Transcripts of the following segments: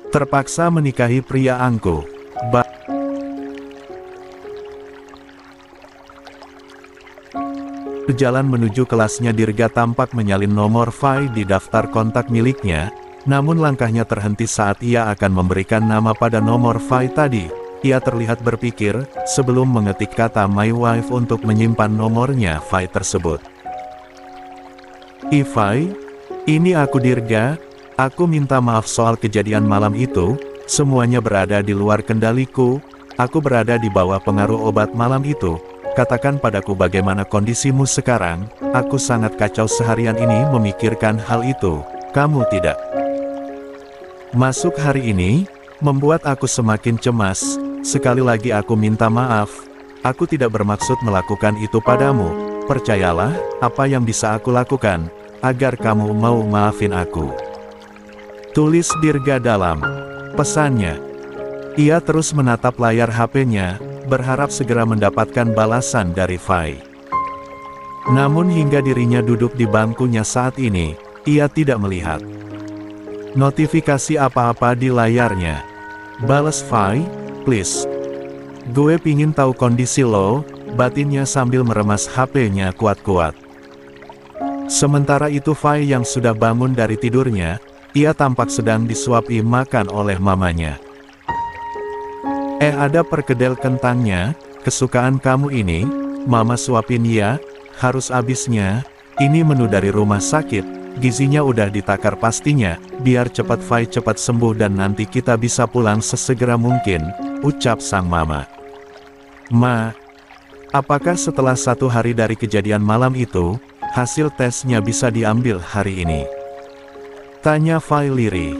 Terpaksa menikahi pria angkuh. Jalan menuju kelasnya Dirga tampak menyalin nomor Fai di daftar kontak miliknya, namun langkahnya terhenti saat ia akan memberikan nama pada nomor Fai tadi. Ia terlihat berpikir, sebelum mengetik kata my wife untuk menyimpan nomornya Fai tersebut. Fai, ini aku Dirga, aku minta maaf soal kejadian malam itu, semuanya berada di luar kendaliku, aku berada di bawah pengaruh obat malam itu. Katakan padaku bagaimana kondisimu sekarang, aku sangat kacau seharian ini memikirkan hal itu, kamu tidak. Masuk hari ini, membuat aku semakin cemas, sekali lagi aku minta maaf, aku tidak bermaksud melakukan itu padamu, percayalah, apa yang bisa aku lakukan, agar kamu mau maafin aku. Tulis Dirga dalam pesannya. Ia terus menatap layar HP-nya, berharap segera mendapatkan balasan dari Fai. Namun hingga dirinya duduk di bangkunya saat ini, ia tidak melihat notifikasi apa-apa di layarnya. Balas Fai, please. Gue pingin tahu kondisi lo, batinnya sambil meremas HP-nya kuat-kuat. Sementara itu Fai yang sudah bangun dari tidurnya, ia tampak sedang disuapi makan oleh mamanya. Ada perkedel kentangnya, kesukaan kamu ini, mama suapin ya, harus abisnya, ini menu dari rumah sakit, gizinya udah ditakar pastinya, biar cepat Fai cepat sembuh dan nanti kita bisa pulang sesegera mungkin, ucap sang mama. Ma, apakah setelah 1 hari dari kejadian malam itu, hasil tesnya bisa diambil hari ini? Tanya Fai lirih.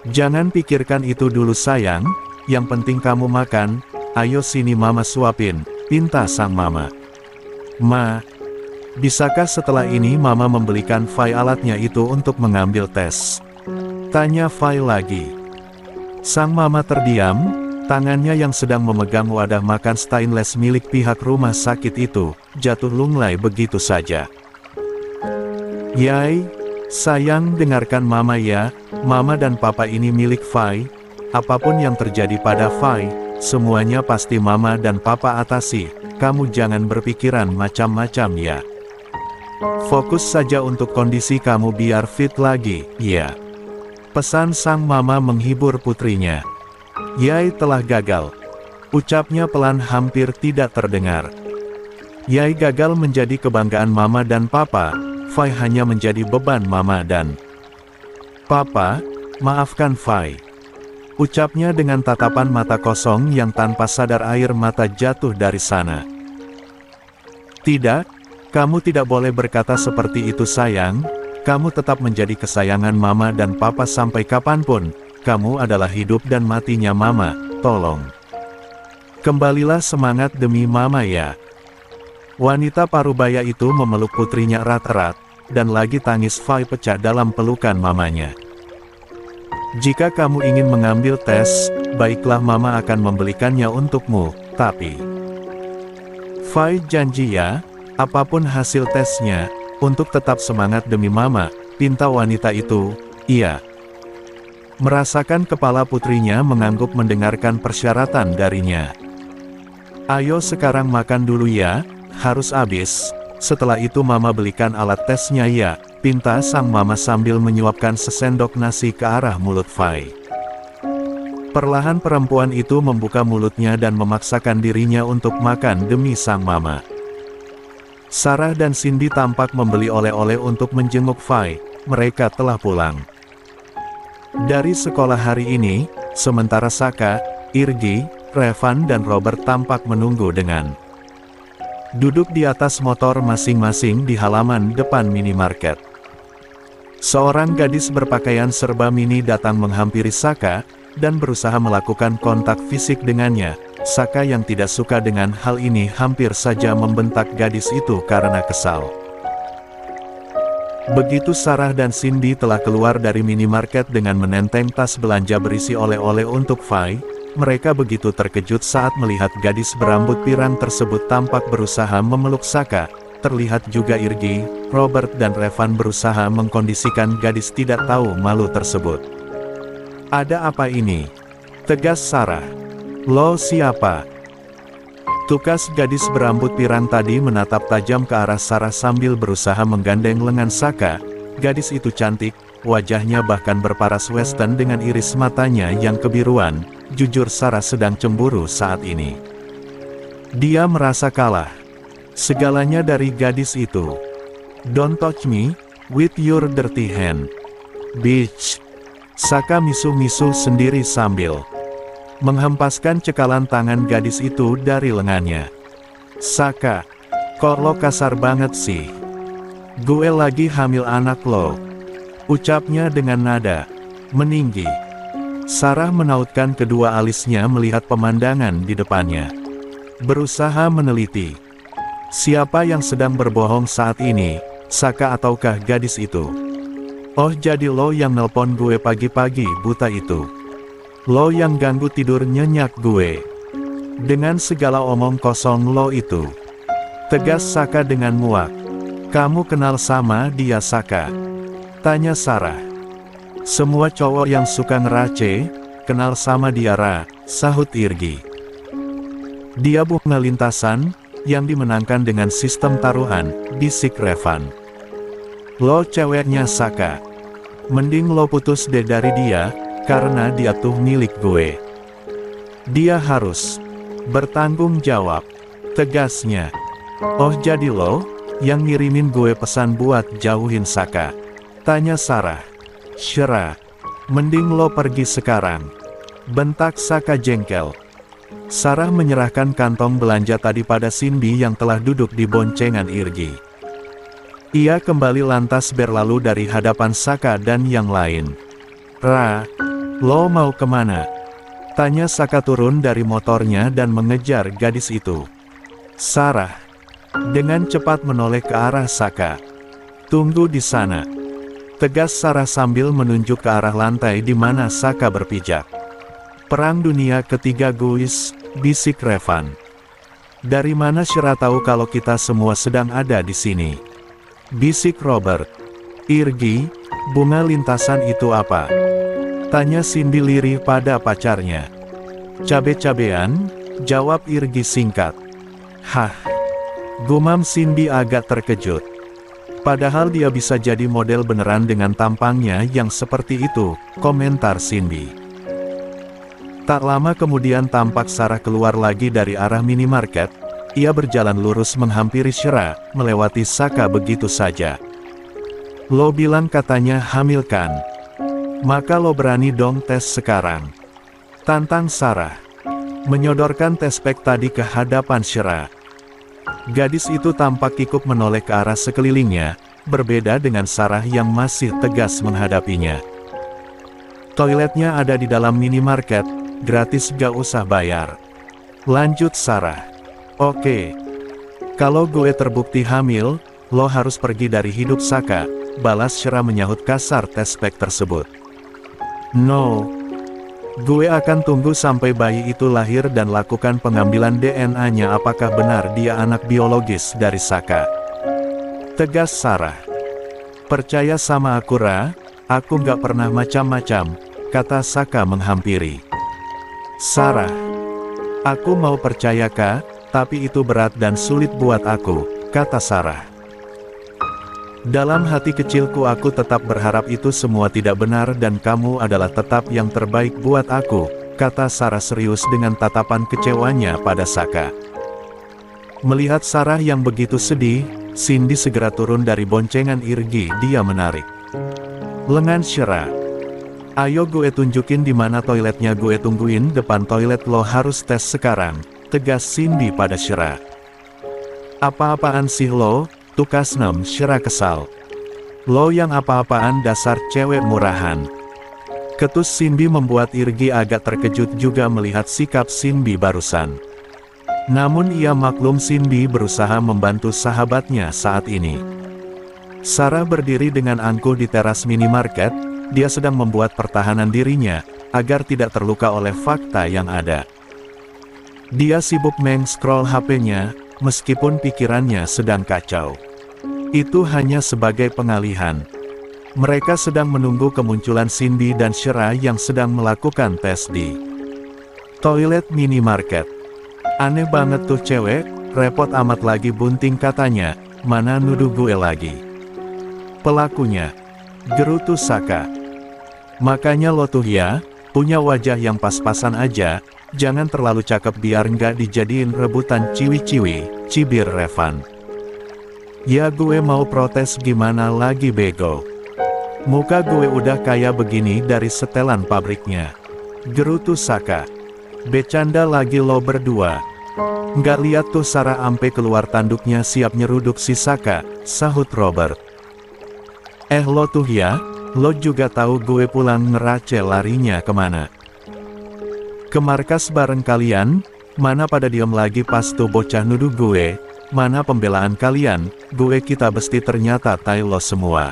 Jangan pikirkan itu dulu sayang, yang penting kamu makan, ayo sini mama suapin, pinta sang mama. Ma, bisakah setelah ini mama membelikan Fai alatnya itu untuk mengambil tes? Tanya Fai lagi. Sang mama terdiam, tangannya yang sedang memegang wadah makan stainless milik pihak rumah sakit itu, jatuh lunglai begitu saja. Yai, sayang dengarkan mama ya, mama dan papa ini milik Fai. Apapun yang terjadi pada Fai, semuanya pasti mama dan papa atasi, kamu jangan berpikiran macam-macam ya. Fokus saja untuk kondisi kamu biar fit lagi, ya. Pesan sang mama menghibur putrinya. Yai telah gagal. Ucapnya pelan hampir tidak terdengar. Yai gagal menjadi kebanggaan mama dan papa, Fai hanya menjadi beban mama dan papa, maafkan Fai. Ucapnya dengan tatapan mata kosong yang tanpa sadar air mata jatuh dari sana. Tidak, kamu tidak boleh berkata seperti itu sayang, kamu tetap menjadi kesayangan mama dan papa sampai kapanpun, kamu adalah hidup dan matinya mama, tolong. Kembalilah semangat demi mama ya. Wanita parubaya itu memeluk putrinya erat-erat, dan lagi tangis Fai pecah dalam pelukan mamanya. Jika kamu ingin mengambil tes, baiklah mama akan membelikannya untukmu, tapi Fai janji ya, apapun hasil tesnya, untuk tetap semangat demi mama, pinta wanita itu, iya. Merasakan kepala putrinya mengangguk mendengarkan persyaratan darinya. Ayo sekarang makan dulu ya, harus habis, setelah itu mama belikan alat tesnya ya. Pinta sang mama sambil menyuapkan sesendok nasi ke arah mulut Fai. Perlahan perempuan itu membuka mulutnya dan memaksakan dirinya untuk makan demi sang mama. Sarah dan Cindy tampak membeli oleh-oleh untuk menjenguk Fai, mereka telah pulang dari sekolah hari ini, sementara Saka, Irgi, Revan dan Robert tampak menunggu dengan duduk di atas motor masing-masing di halaman depan minimarket. Seorang gadis berpakaian serba mini datang menghampiri Saka, dan berusaha melakukan kontak fisik dengannya. Saka yang tidak suka dengan hal ini hampir saja membentak gadis itu karena kesal. Begitu Sarah dan Cindy telah keluar dari minimarket dengan menenteng tas belanja berisi oleh-oleh untuk Fai, mereka begitu terkejut saat melihat gadis berambut pirang tersebut tampak berusaha memeluk Saka. Terlihat juga Irgi, Robert dan Revan berusaha mengkondisikan gadis tidak tahu malu tersebut. Ada apa ini? Tegas Sarah. Lo siapa? Tukas gadis berambut pirang tadi menatap tajam ke arah Sarah sambil berusaha menggandeng lengan Saka. Gadis itu cantik, wajahnya bahkan berparas western dengan iris matanya yang kebiruan. Jujur Sarah sedang cemburu saat ini. Dia merasa kalah. Segalanya dari gadis itu. Don't touch me, with your dirty hand. Bitch. Saka misu-misu sendiri sambil menghempaskan cekalan tangan gadis itu dari lengannya. Saka, kok lo kasar banget sih? Gue lagi hamil anak lo. Ucapnya dengan nada meninggi. Sarah menautkan kedua alisnya melihat pemandangan di depannya. Berusaha meneliti. Siapa yang sedang berbohong saat ini, Saka ataukah gadis itu? Oh jadi lo yang nelpon gue pagi-pagi buta itu. Lo yang ganggu tidur nyenyak gue. Dengan segala omong kosong lo itu. Tegas Saka dengan muak. Kamu kenal sama dia Saka? Tanya Sarah. Semua cowok yang suka ngerace, kenal sama dia Ra, sahut Irgi. Dia bunga lintasan, yang dimenangkan dengan sistem taruhan, bisik Revan. Lo ceweknya Saka. Mending lo putus deh dari dia, karena dia tuh milik gue. Dia harus bertanggung jawab, tegasnya. Oh jadi lo, yang ngirimin gue pesan buat jauhin Saka? Tanya Sarah. Syera, mending lo pergi sekarang. Bentak Saka jengkel. Sarah menyerahkan kantong belanja tadi pada Cindy yang telah duduk di boncengan Irgi. Ia kembali lantas berlalu dari hadapan Saka dan yang lain. Ra, lo mau kemana? Tanya Saka turun dari motornya dan mengejar gadis itu. Sarah, dengan cepat menoleh ke arah Saka. Tunggu di sana. Tegas Sarah sambil menunjuk ke arah lantai di mana Saka berpijak. Perang Dunia Ketiga guys, bisik Revan. Dari mana Syera tahu kalau kita semua sedang ada di sini? Bisik Robert. Irgi, bunga lintasan itu apa? Tanya Cindy lirih pada pacarnya. Cabe-cabean, jawab Irgi singkat. Hah. Gumam Cindy agak terkejut. Padahal dia bisa jadi model beneran dengan tampangnya yang seperti itu, komentar Cindy. Tak lama kemudian tampak Sarah keluar lagi dari arah minimarket. Ia berjalan lurus menghampiri Syera, melewati Saka begitu saja. Lo bilang katanya hamil kan? Maka lo berani dong tes sekarang. Tantang Sarah. Menyodorkan tes pack tadi ke hadapan Syera. Gadis itu tampak kikuk menoleh ke arah sekelilingnya, berbeda dengan Sarah yang masih tegas menghadapinya. Toiletnya ada di dalam minimarket, gratis gak usah bayar. Lanjut Sarah. Oke. Kalau gue terbukti hamil, lo harus pergi dari hidup Saka, balas Syera menyahut kasar tes pack tersebut. No. Gue akan tunggu sampai bayi itu lahir dan lakukan pengambilan DNA-nya apakah benar dia anak biologis dari Saka. Tegas Sarah. Percaya sama aku Ra, aku gak pernah macam-macam, kata Saka menghampiri. Sarah. Aku mau percaya Kak, tapi itu berat dan sulit buat aku, kata Sarah. Dalam hati kecilku aku tetap berharap itu semua tidak benar dan kamu adalah tetap yang terbaik buat aku, kata Sarah serius dengan tatapan kecewanya pada Saka. Melihat Sarah yang begitu sedih, Cindy segera turun dari boncengan Irgi. Dia menarik lengan Syera. Ayo gue tunjukin di mana toiletnya, gue tungguin depan toilet, lo harus tes sekarang, tegas Cindy pada Syera. Apa-apaan sih lo? Tukas nem Syera kesal. Lo yang apa-apaan dasar cewek murahan. Ketus Cindy membuat Irgi agak terkejut juga melihat sikap Cindy barusan. Namun ia maklum Cindy berusaha membantu sahabatnya saat ini. Sarah berdiri dengan angkuh di teras minimarket, dia sedang membuat pertahanan dirinya, agar tidak terluka oleh fakta yang ada. Dia sibuk meng-scroll HP-nya, meskipun pikirannya sedang kacau. Itu hanya sebagai pengalihan. Mereka sedang menunggu kemunculan Cindy dan Shera yang sedang melakukan tes di toilet minimarket. Aneh banget tuh cewek, repot amat lagi bunting katanya, mana nuduh gue lagi. Pelakunya, gerutu Saka. Makanya lo tuh ya, punya wajah yang pas-pasan aja, jangan terlalu cakep biar nggak dijadiin rebutan ciwi-ciwi, cibir Revan. Ya gue mau protes gimana lagi bego. Muka gue udah kayak begini dari setelan pabriknya. Gerutu Saka. Becanda lagi lo berdua. Nggak lihat tuh Sarah ampe keluar tanduknya siap nyeruduk si Saka, sahut Robert. Lo tuh ya, lo juga tahu gue pulang ngerace larinya kemana? Ke markas bareng kalian, mana pada diem lagi pas tuh bocah nuduh gue, mana pembelaan kalian, gue kita besti ternyata tai lo semua.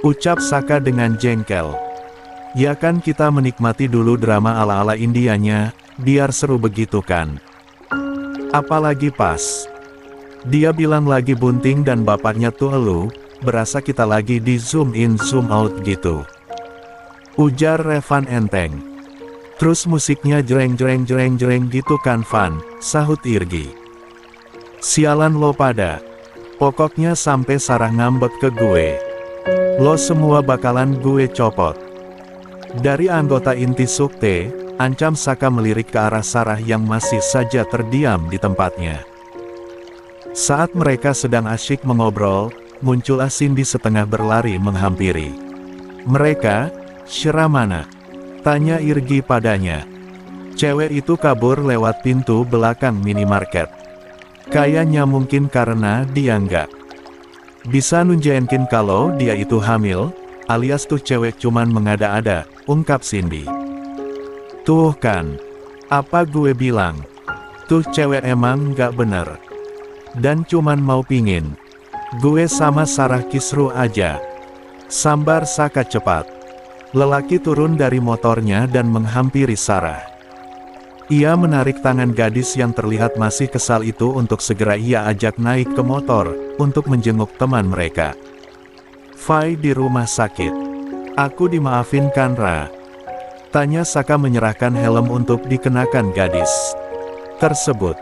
Ucap Saka dengan jengkel. Ya kan kita menikmati dulu drama ala-ala Indianya, biar seru begitu kan. Apalagi pas dia bilang lagi bunting dan bapaknya tuh elu, berasa kita lagi di zoom in zoom out gitu. Ujar Revan enteng. Terus musiknya jreng-jreng-jreng-jreng gitu kan Van, sahut Irgi. Sialan lo pada. Pokoknya sampai Sarah ngambek ke gue. Lo semua bakalan gue copot. Dari anggota inti Sukte, ancam Saka melirik ke arah Sarah yang masih saja terdiam di tempatnya. Saat mereka sedang asyik mengobrol, muncullah Cindy setengah berlari menghampiri mereka. Shera mana? Tanya Irgi padanya. Cewek itu kabur lewat pintu belakang minimarket. Kayaknya mungkin karena dia nggak bisa nunjukin kalau dia itu hamil, alias tuh cewek cuman mengada-ada, ungkap Cindy. Tuh kan, apa gue bilang? Tuh cewek emang nggak bener. Dan cuman mau pingin gue sama Sarah kisru aja. Sambar Saka cepat. Lelaki turun dari motornya dan menghampiri Sarah. Ia menarik tangan gadis yang terlihat masih kesal itu untuk segera ia ajak naik ke motor, untuk menjenguk teman mereka. Fai di rumah sakit. Aku dimaafin kan Ra? Tanya Saka menyerahkan helm untuk dikenakan gadis tersebut.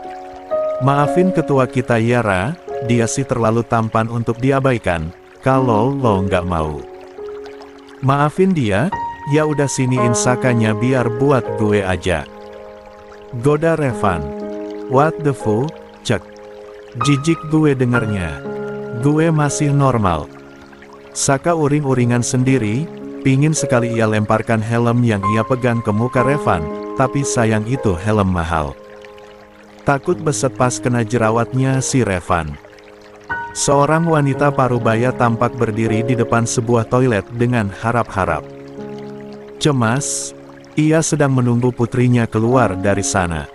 Maafin ketua kita ya Ra, dia sih terlalu tampan untuk diabaikan, kalau lo nggak mau. Maafin dia, ya udah siniin Sakanya biar buat gue aja. Goda Revan. What the fuck, cek. Jijik gue dengernya. Gue masih normal. Saka uring-uringan sendiri, pingin sekali ia lemparkan helm yang ia pegang ke muka Revan, tapi sayang itu helm mahal. Takut beset pas kena jerawatnya si Revan. Seorang wanita parubaya tampak berdiri di depan sebuah toilet dengan harap-harap. Cemas, ia sedang menunggu putrinya keluar dari sana.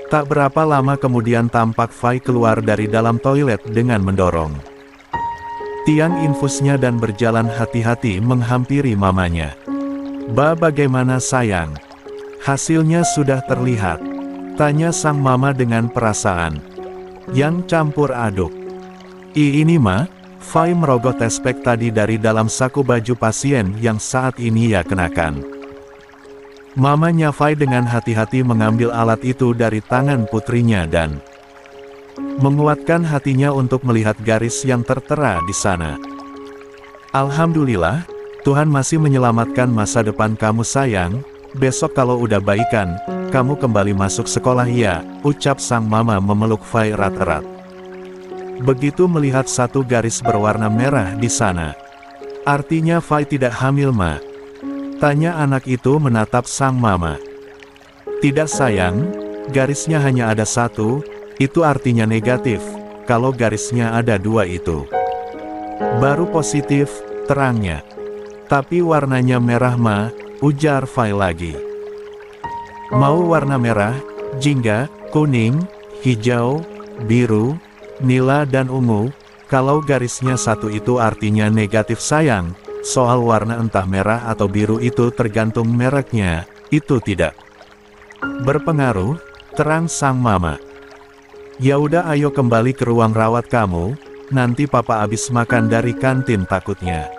Tak berapa lama kemudian tampak Fai keluar dari dalam toilet dengan mendorong tiang infusnya dan berjalan hati-hati menghampiri mamanya. Ba bagaimana sayang? Hasilnya sudah terlihat. Tanya sang mama dengan perasaan yang campur aduk. Ini mah, Fai merogoh tespek tadi dari dalam saku baju pasien yang saat ini ia kenakan. Mamanya Fai dengan hati-hati mengambil alat itu dari tangan putrinya dan menguatkan hatinya untuk melihat garis yang tertera di sana. Alhamdulillah, Tuhan masih menyelamatkan masa depan kamu sayang, besok kalau udah baikan, kamu kembali masuk sekolah ya, ucap sang mama memeluk Fai erat-erat. Begitu melihat satu garis berwarna merah di sana. Artinya Fai tidak hamil ma? Tanya anak itu menatap sang mama. Tidak sayang, garisnya hanya ada satu, itu artinya negatif, kalau garisnya ada dua itu baru positif, terangnya. Tapi warnanya merah ma, ujar Fai lagi. Mau warna merah, jingga, kuning, hijau, biru, nila dan ungu, kalau garisnya satu itu artinya negatif sayang, soal warna entah merah atau biru itu tergantung mereknya, itu tidak berpengaruh, terang sang mama. Ya udah ayo kembali ke ruang rawat kamu, nanti papa habis makan dari kantin takutnya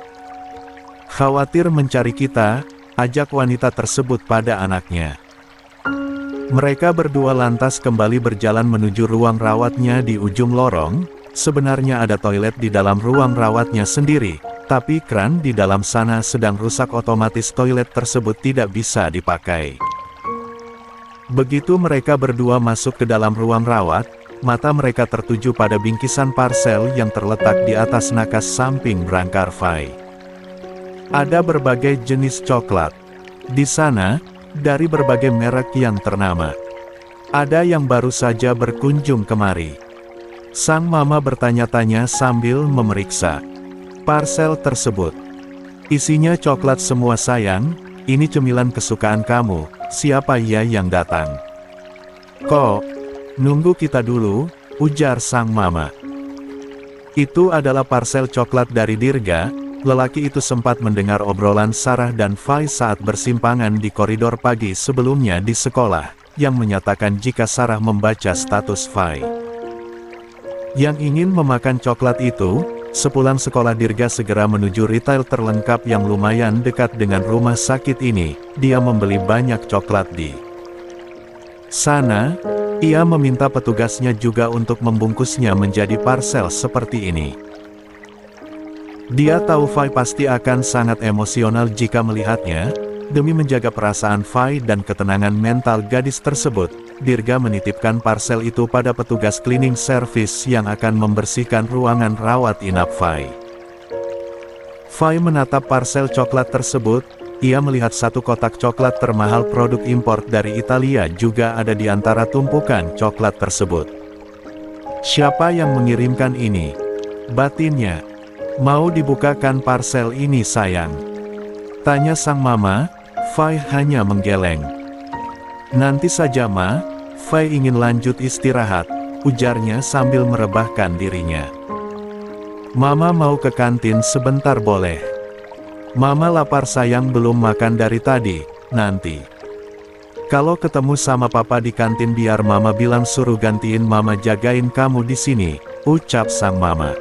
Khawatir mencari kita, ajak wanita tersebut pada anaknya. Mereka berdua lantas kembali berjalan menuju ruang rawatnya di ujung lorong. Sebenarnya ada toilet di dalam ruang rawatnya sendiri, tapi kran di dalam sana sedang rusak, otomatis toilet tersebut tidak bisa dipakai. Begitu mereka berdua masuk ke dalam ruang rawat, mata mereka tertuju pada bingkisan parsel yang terletak di atas nakas samping berangkar Fai. Ada berbagai jenis coklat di sana, dari berbagai merek yang ternama. Ada yang baru saja berkunjung kemari. Sang mama bertanya-tanya sambil memeriksa parsel tersebut. Isinya coklat semua sayang, ini cemilan kesukaan kamu, siapa ya yang datang? Kok, nunggu kita dulu, ujar sang mama. Itu adalah parsel coklat dari Dirga. Lelaki itu sempat mendengar obrolan Sarah dan Fai saat bersimpangan di koridor pagi sebelumnya di sekolah, yang menyatakan jika Sarah membaca status Fai yang ingin memakan coklat itu. Sepulang sekolah, Dirga segera menuju retail terlengkap yang lumayan dekat dengan rumah sakit ini. Dia membeli banyak coklat di sana. Ia meminta petugasnya juga untuk membungkusnya menjadi parsel seperti ini. Dia tahu Fai pasti akan sangat emosional jika melihatnya. Demi menjaga perasaan Fai dan ketenangan mental gadis tersebut, Dirga menitipkan parsel itu pada petugas cleaning service yang akan membersihkan ruangan rawat inap Fai. Fai menatap parsel coklat tersebut. Ia melihat satu kotak coklat termahal produk impor dari Italia juga ada di antara tumpukan coklat tersebut. Siapa yang mengirimkan ini? Batinnya. Mau dibukakan parsel ini sayang? Tanya sang mama. Fai hanya menggeleng. Nanti saja ma, Fai ingin lanjut istirahat, ujarnya sambil merebahkan dirinya. Mama mau ke kantin sebentar boleh? Mama lapar sayang, belum makan dari tadi, nanti. Kalau ketemu sama papa di kantin biar mama bilang suruh gantiin mama jagain kamu di sini, ucap sang mama.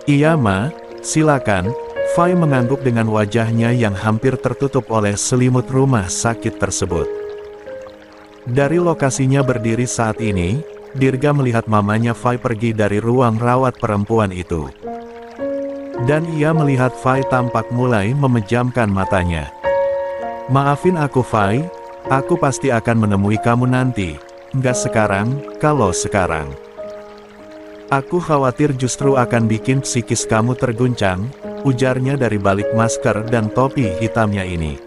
Iya ma, silakan. Fai mengangguk dengan wajahnya yang hampir tertutup oleh selimut rumah sakit tersebut. Dari lokasinya berdiri saat ini, Dirga melihat mamanya Fai pergi dari ruang rawat perempuan itu. Dan ia melihat Fai tampak mulai memejamkan matanya. Maafin aku Fai, aku pasti akan menemui kamu nanti. Nggak sekarang, kalau sekarang. Aku khawatir justru akan bikin psikis kamu terguncang, ujarnya dari balik masker dan topi hitamnya ini.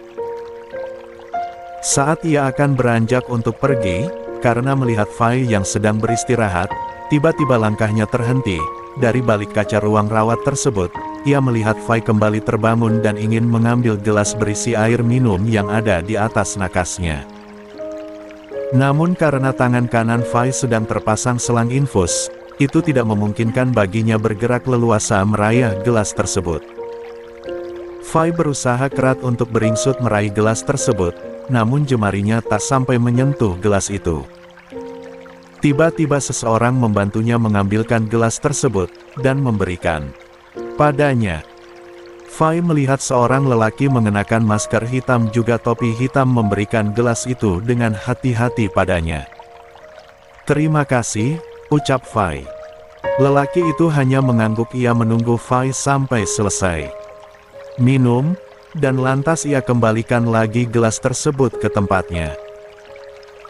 Saat ia akan beranjak untuk pergi, karena melihat Fai yang sedang beristirahat, tiba-tiba langkahnya terhenti. Dari balik kaca ruang rawat tersebut, ia melihat Fai kembali terbangun dan ingin mengambil gelas berisi air minum yang ada di atas nakasnya. Namun karena tangan kanan Fai sedang terpasang selang infus, itu tidak memungkinkan baginya bergerak leluasa meraih gelas tersebut. Fai berusaha keras untuk beringsut meraih gelas tersebut, namun jemarinya tak sampai menyentuh gelas itu. Tiba-tiba seseorang membantunya mengambilkan gelas tersebut, dan memberikan padanya. Fai melihat seorang lelaki mengenakan masker hitam juga topi hitam memberikan gelas itu dengan hati-hati padanya. Terima kasih, ucap Fai. Lelaki itu hanya mengangguk. Ia menunggu Fai sampai selesai minum, dan lantas ia kembalikan lagi gelas tersebut ke tempatnya.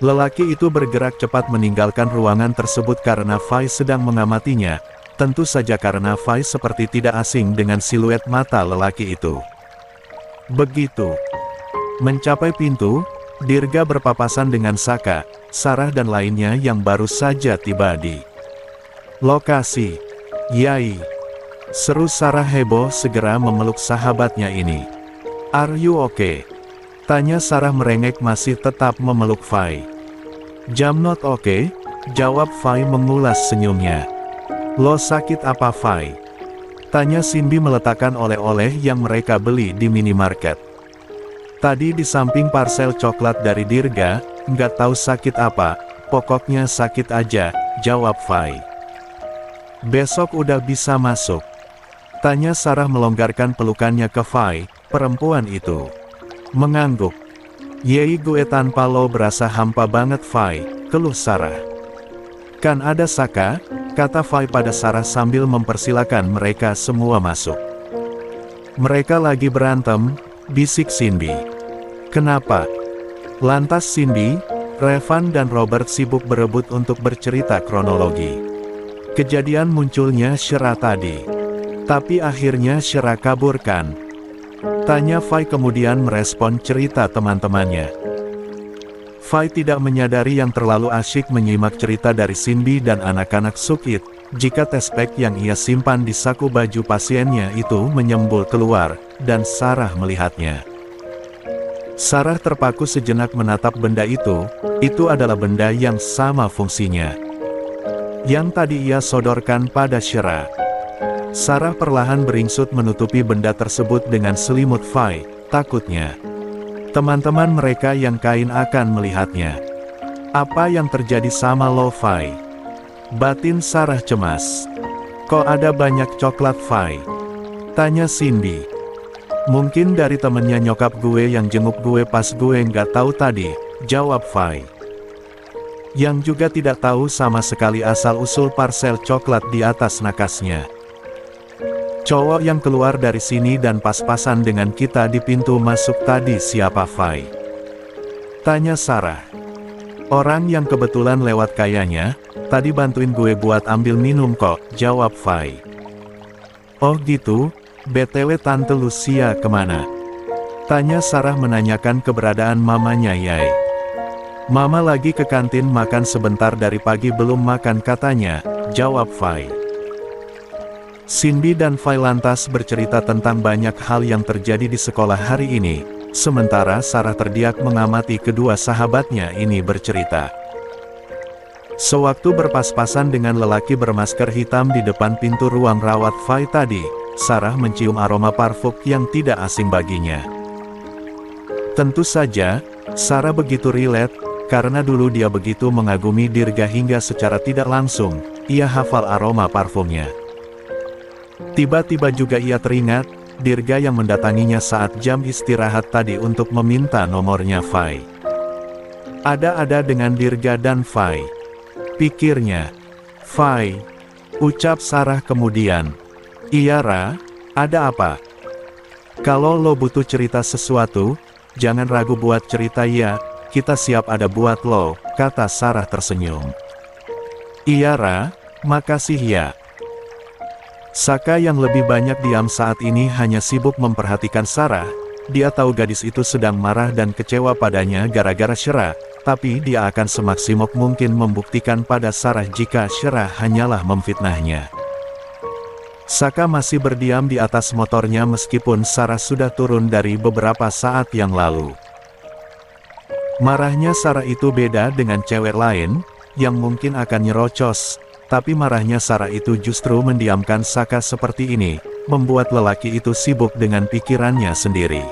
Lelaki itu bergerak cepat meninggalkan ruangan tersebut karena Fai sedang mengamatinya, tentu saja karena Fai seperti tidak asing dengan siluet mata lelaki itu. Begitu mencapai pintu, Dirga berpapasan dengan Saka, Sarah dan lainnya yang baru saja tiba di lokasi. Yai, seru Sarah heboh segera memeluk sahabatnya ini. Are you okay? Tanya Sarah merengek masih tetap memeluk Fai. I'm not okay, jawab Fai mengulas senyumnya. Lo sakit apa Fai? Tanya Cindy meletakkan oleh-oleh yang mereka beli di minimarket. Tadi di samping parsel coklat dari Dirga, nggak tahu sakit apa, pokoknya sakit aja, jawab Fai. Besok udah bisa masuk. Tanya Sarah melonggarkan pelukannya ke Fai, perempuan itu mengangguk. Yei gue tanpa lo berasa hampa banget Fai, keluh Sarah. Kan ada Saka, kata Fai pada Sarah sambil mempersilakan mereka semua masuk. Mereka lagi berantem, bisik Cindy. Kenapa? Lantas Cindy, Revan dan Robert sibuk berebut untuk bercerita kronologi kejadian munculnya Shera tadi. Tapi akhirnya Shera kabur kan? Tanya Fai kemudian merespon cerita teman-temannya. Fai tidak menyadari yang terlalu asyik menyimak cerita dari Cindy dan anak-anak Sukit, jika tespek yang ia simpan di saku baju pasiennya itu menyembul keluar, dan Sarah melihatnya. Sarah terpaku sejenak menatap benda itu adalah benda yang sama fungsinya yang tadi ia sodorkan pada Shera. Sarah perlahan beringsut menutupi benda tersebut dengan selimut Fai, takutnya teman-teman mereka yang kain akan melihatnya. Apa yang terjadi sama lo Fai? Batin Sarah cemas. Kok ada banyak coklat Fai? Tanya Cindy. Mungkin dari temennya nyokap gue yang jenguk gue pas gue nggak tahu tadi, jawab Fai. Yang juga tidak tahu sama sekali asal-usul parsel coklat di atas nakasnya. Cowok yang keluar dari sini dan pas-pasan dengan kita di pintu masuk tadi siapa Fai? Tanya Sarah. Orang yang kebetulan lewat kayaknya, tadi bantuin gue buat ambil minum kok, jawab Fai. Oh gitu, BTW Tante Lucia kemana? Tanya Sarah menanyakan keberadaan mamanya Yai. Mama lagi ke kantin makan sebentar dari pagi belum makan katanya, jawab Fai. Cindy dan Fai lantas bercerita tentang banyak hal yang terjadi di sekolah hari ini, sementara Sarah terdiam mengamati kedua sahabatnya ini bercerita. Sewaktu berpas-pasan dengan lelaki bermasker hitam di depan pintu ruang rawat Fai tadi, Sarah mencium aroma parfum yang tidak asing baginya. Tentu saja, Sarah begitu relate, karena dulu dia begitu mengagumi Dirga hingga secara tidak langsung, ia hafal aroma parfumnya. Tiba-tiba juga ia teringat, Dirga yang mendatanginya saat jam istirahat tadi untuk meminta nomornya Fai. Ada-ada dengan Dirga dan Fai. Pikirnya. Fai. Ucap Sarah kemudian. Iya Ra, ada apa? Kalau lo butuh cerita sesuatu, jangan ragu buat cerita ya, kita siap ada buat lo, kata Sarah tersenyum. Iya Ra, makasih ya. Saka yang lebih banyak diam saat ini hanya sibuk memperhatikan Sarah, dia tahu gadis itu sedang marah dan kecewa padanya gara-gara Shera, tapi dia akan semaksimal mungkin membuktikan pada Sarah jika Shera hanyalah memfitnahnya. Saka masih berdiam di atas motornya meskipun Sarah sudah turun dari beberapa saat yang lalu. Marahnya Sarah itu beda dengan cewek lain, yang mungkin akan nyerocos, tapi marahnya Sarah itu justru mendiamkan Saka seperti ini, membuat lelaki itu sibuk dengan pikirannya sendiri.